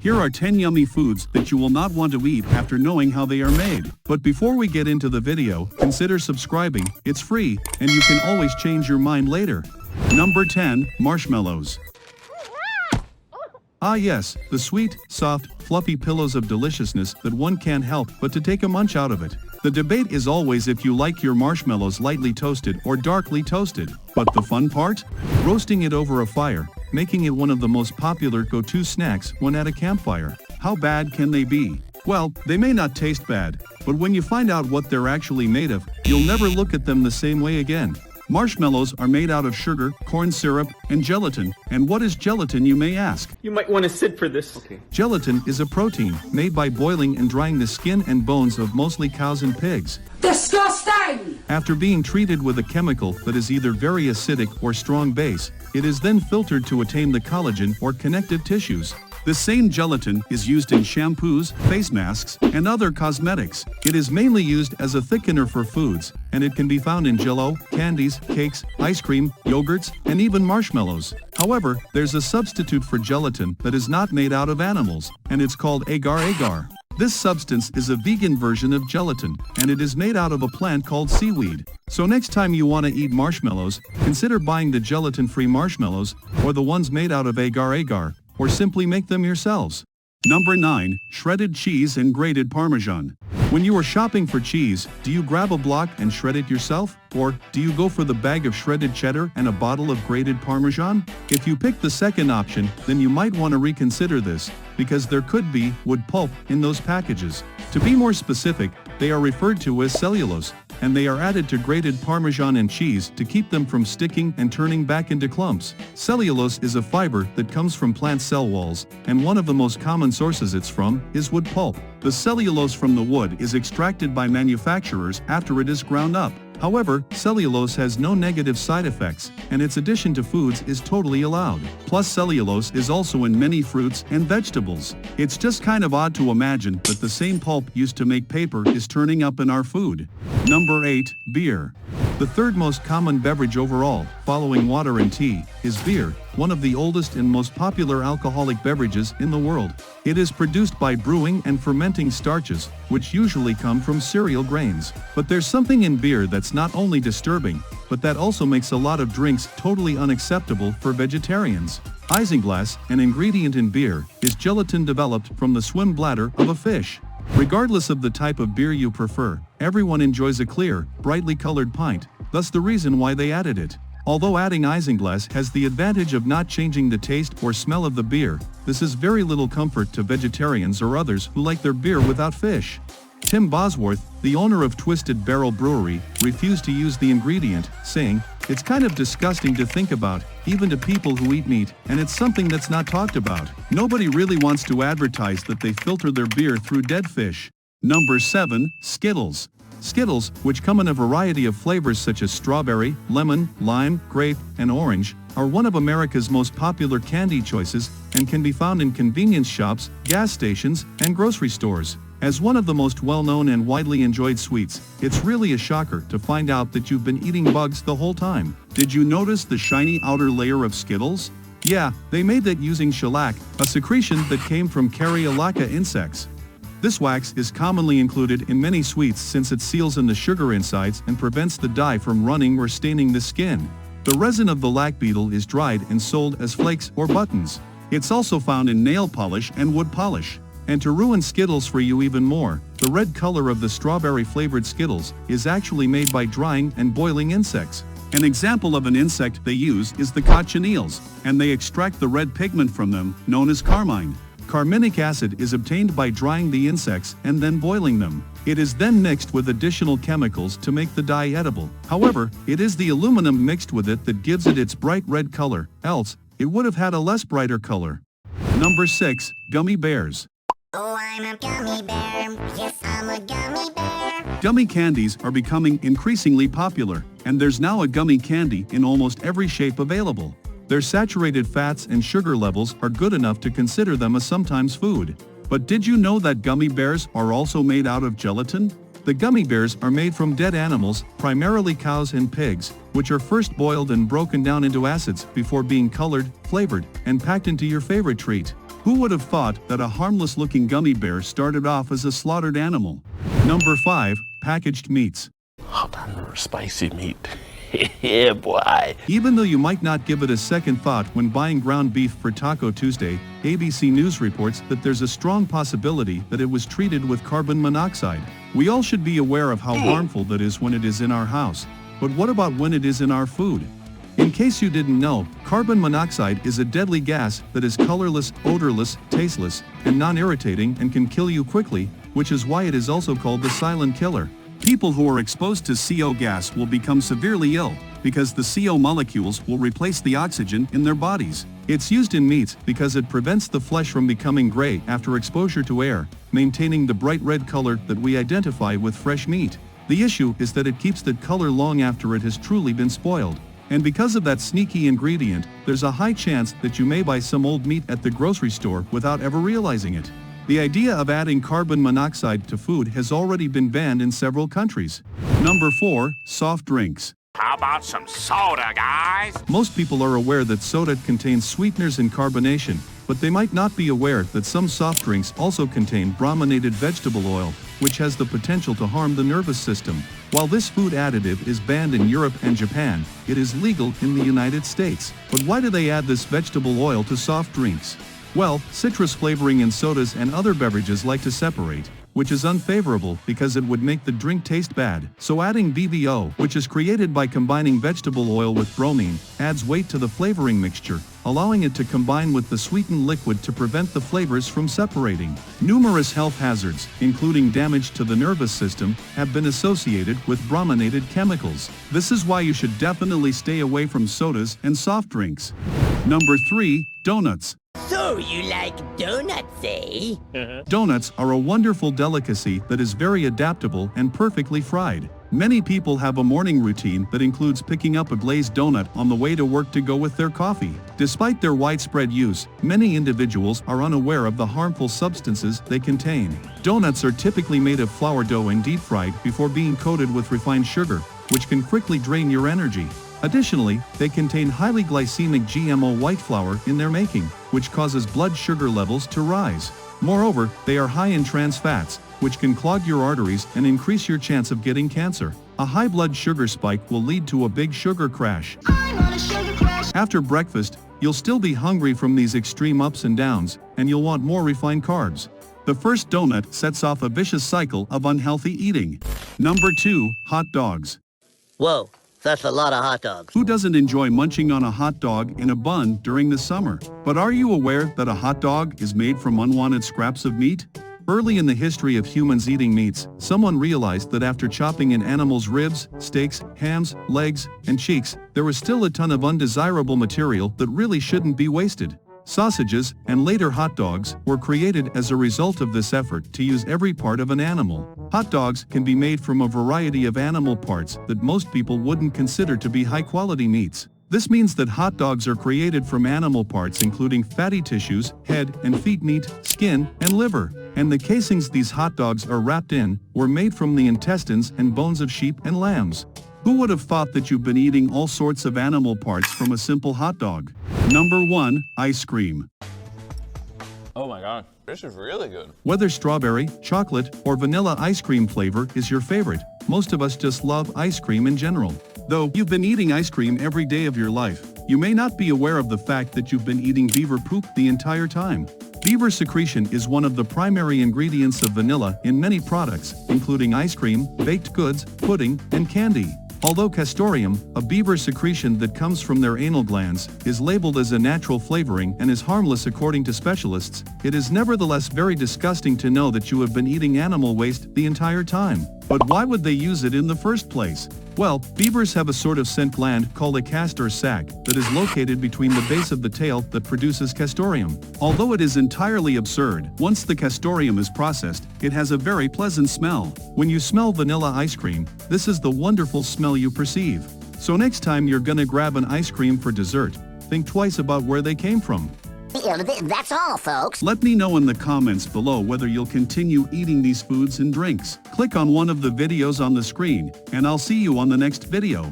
Here are 10 yummy foods that you will not want to eat after knowing how they are made. But before we get into the video, consider subscribing, it's free, and you can always change your mind later. Number 10, Marshmallows. Ah yes, the sweet, soft, fluffy pillows of deliciousness that one can't help but to take a munch out of it. The debate is always if you like your marshmallows lightly toasted or darkly toasted. But the fun part? Roasting it over a fire, making it one of the most popular go-to snacks when at a campfire. How bad can they be? Well, they may not taste bad, but when you find out what they're actually made of, you'll never look at them the same way again. Marshmallows are made out of sugar, corn syrup, and gelatin. And what is gelatin, you may ask? You might want to sit for this. Okay. Gelatin is a protein made by boiling and drying the skin and bones of mostly cows and pigs. Disgusting! After being treated with a chemical that is either very acidic or strong base, it is then filtered to attain the collagen or connective tissues. The same gelatin is used in shampoos, face masks, and other cosmetics. It is mainly used as a thickener for foods, and it can be found in jello, candies, cakes, ice cream, yogurts, and even marshmallows. However, there's a substitute for gelatin that is not made out of animals, and it's called agar-agar. This substance is a vegan version of gelatin, and it is made out of a plant called seaweed. So next time you want to eat marshmallows, consider buying the gelatin-free marshmallows, or the ones made out of agar-agar, or simply make them yourselves. Number 9, shredded cheese and grated Parmesan. When you are shopping for cheese, do you grab a block and shred it yourself? Or do you go for the bag of shredded cheddar and a bottle of grated Parmesan? If you pick the second option, then you might want to reconsider this, because there could be wood pulp in those packages. To be more specific, they are referred to as cellulose, and they are added to grated Parmesan and cheese to keep them from sticking and turning back into clumps. Cellulose is a fiber that comes from plant cell walls, and one of the most common sources it's from is wood pulp. The cellulose from the wood is extracted by manufacturers after it is ground up. However, cellulose has no negative side effects, and its addition to foods is totally allowed. Plus, cellulose is also in many fruits and vegetables. It's just kind of odd to imagine that the same pulp used to make paper is turning up in our food. Number 8, beer. The third most common beverage overall, following water and tea, is beer, one of the oldest and most popular alcoholic beverages in the world. It is produced by brewing and fermenting starches, which usually come from cereal grains. But there's something in beer that's not only disturbing, but that also makes a lot of drinks totally unacceptable for vegetarians. Isinglass, an ingredient in beer, is gelatin developed from the swim bladder of a fish. Regardless of the type of beer you prefer, everyone enjoys a clear, brightly colored pint, thus the reason why they added it. Although adding isinglass has the advantage of not changing the taste or smell of the beer, this is very little comfort to vegetarians or others who like their beer without fish. Tim Bosworth, the owner of Twisted Barrel Brewery, refused to use the ingredient, saying, "It's kind of disgusting to think about, even to people who eat meat, and it's something that's not talked about. Nobody really wants to advertise that they filter their beer through dead fish." Number 7, Skittles. Skittles, which come in a variety of flavors such as strawberry, lemon, lime, grape, and orange, are one of America's most popular candy choices and can be found in convenience shops, gas stations, and grocery stores. As one of the most well-known and widely enjoyed sweets, it's really a shocker to find out that you've been eating bugs the whole time. Did you notice the shiny outer layer of Skittles? Yeah, they made that using shellac, a secretion that came from Cariolaca insects. This wax is commonly included in many sweets since it seals in the sugar insides and prevents the dye from running or staining the skin. The resin of the lac beetle is dried and sold as flakes or buttons. It's also found in nail polish and wood polish. And to ruin Skittles for you even more, the red color of the strawberry-flavored Skittles is actually made by drying and boiling insects. An example of an insect they use is the cochineals, and they extract the red pigment from them, known as carmine. Carminic acid is obtained by drying the insects and then boiling them. It is then mixed with additional chemicals to make the dye edible. However, it is the aluminum mixed with it that gives it its bright red color, else, it would have had a less brighter color. Number 6, Gummy Bears. Oh, I'm a gummy bear. Yes, I'm a gummy bear. Gummy candies are becoming increasingly popular, and there's now a gummy candy in almost every shape available. Their saturated fats and sugar levels are good enough to consider them a sometimes food. But did you know that gummy bears are also made out of gelatin? The gummy bears are made from dead animals, primarily cows and pigs, which are first boiled and broken down into acids before being colored, flavored, and packed into your favorite treat. Who would have thought that a harmless-looking gummy bear started off as a slaughtered animal? Number 5. Packaged meats. Hot and spicy meat. Yeah, boy. Even though you might not give it a second thought when buying ground beef for Taco Tuesday, ABC News reports that there's a strong possibility that it was treated with carbon monoxide. We all should be aware of how harmful that is when it is in our house. But what about when it is in our food? In case you didn't know, carbon monoxide is a deadly gas that is colorless, odorless, tasteless, and non-irritating and can kill you quickly, which is why it is also called the silent killer. People who are exposed to CO gas will become severely ill, because the CO molecules will replace the oxygen in their bodies. It's used in meats because it prevents the flesh from becoming gray after exposure to air, maintaining the bright red color that we identify with fresh meat. The issue is that it keeps that color long after it has truly been spoiled. And because of that sneaky ingredient, there's a high chance that you may buy some old meat at the grocery store without ever realizing it. The idea of adding carbon monoxide to food has already been banned in several countries. Number 4. Soft drinks. How about some soda, guys? Most people are aware that soda contains sweeteners and carbonation, but they might not be aware that some soft drinks also contain brominated vegetable oil, which has the potential to harm the nervous system. While this food additive is banned in Europe and Japan, it is legal in the United States. But why do they add this vegetable oil to soft drinks? Well, citrus flavoring in sodas and other beverages like to separate, which is unfavorable because it would make the drink taste bad. So adding BBO, which is created by combining vegetable oil with bromine, adds weight to the flavoring mixture, allowing it to combine with the sweetened liquid to prevent the flavors from separating. Numerous health hazards, including damage to the nervous system, have been associated with brominated chemicals. This is why you should definitely stay away from sodas and soft drinks. Number 3. Donuts. So you like donuts, eh? Donuts are a wonderful delicacy that is very adaptable and perfectly fried. Many people have a morning routine that includes picking up a glazed donut on the way to work to go with their coffee. Despite their widespread use, many individuals are unaware of the harmful substances they contain. Donuts are typically made of flour dough and deep fried before being coated with refined sugar, which can quickly drain your energy. Additionally, they contain highly glycemic GMO white flour in their making, which causes blood sugar levels to rise. Moreover, they are high in trans fats, which can clog your arteries and increase your chance of getting cancer. A high blood sugar spike will lead to a big sugar crash. After breakfast, you'll still be hungry from these extreme ups and downs, and you'll want more refined carbs. The first donut sets off a vicious cycle of unhealthy eating. Number 2. Hot dogs. Whoa, that's a lot of hot dogs. Who doesn't enjoy munching on a hot dog in a bun during the summer? But are you aware that a hot dog is made from unwanted scraps of meat? Early in the history of humans eating meats, someone realized that after chopping an animal's ribs, steaks, hams, legs, and cheeks, there was still a ton of undesirable material that really shouldn't be wasted. Sausages, and later hot dogs, were created as a result of this effort to use every part of an animal. Hot dogs can be made from a variety of animal parts that most people wouldn't consider to be high-quality meats. This means that hot dogs are created from animal parts including fatty tissues, head and feet meat, skin, and liver. And the casings these hot dogs are wrapped in were made from the intestines and bones of sheep and lambs. Who would have thought that you've been eating all sorts of animal parts from a simple hot dog? Number 1. Ice cream. Oh my god, this is really good. Whether strawberry, chocolate, or vanilla ice cream flavor is your favorite, most of us just love ice cream in general. Though you've been eating ice cream every day of your life, you may not be aware of the fact that you've been eating beaver poop the entire time. Beaver secretion is one of the primary ingredients of vanilla in many products, including ice cream, baked goods, pudding, and candy. Although castoreum, a beaver secretion that comes from their anal glands, is labeled as a natural flavoring and is harmless according to specialists, it is nevertheless very disgusting to know that you have been eating animal waste the entire time. But why would they use it in the first place? Well, beavers have a sort of scent gland called a castor sac that is located between the base of the tail that produces castoreum. Although it is entirely absurd, once the castoreum is processed, it has a very pleasant smell. When you smell vanilla ice cream, this is the wonderful smell you perceive. So next time you're gonna grab an ice cream for dessert, think twice about where they came from. That's all, folks. Let me know in the comments below whether you'll continue eating these foods and drinks. Click on one of the videos on the screen, and I'll see you on the next video.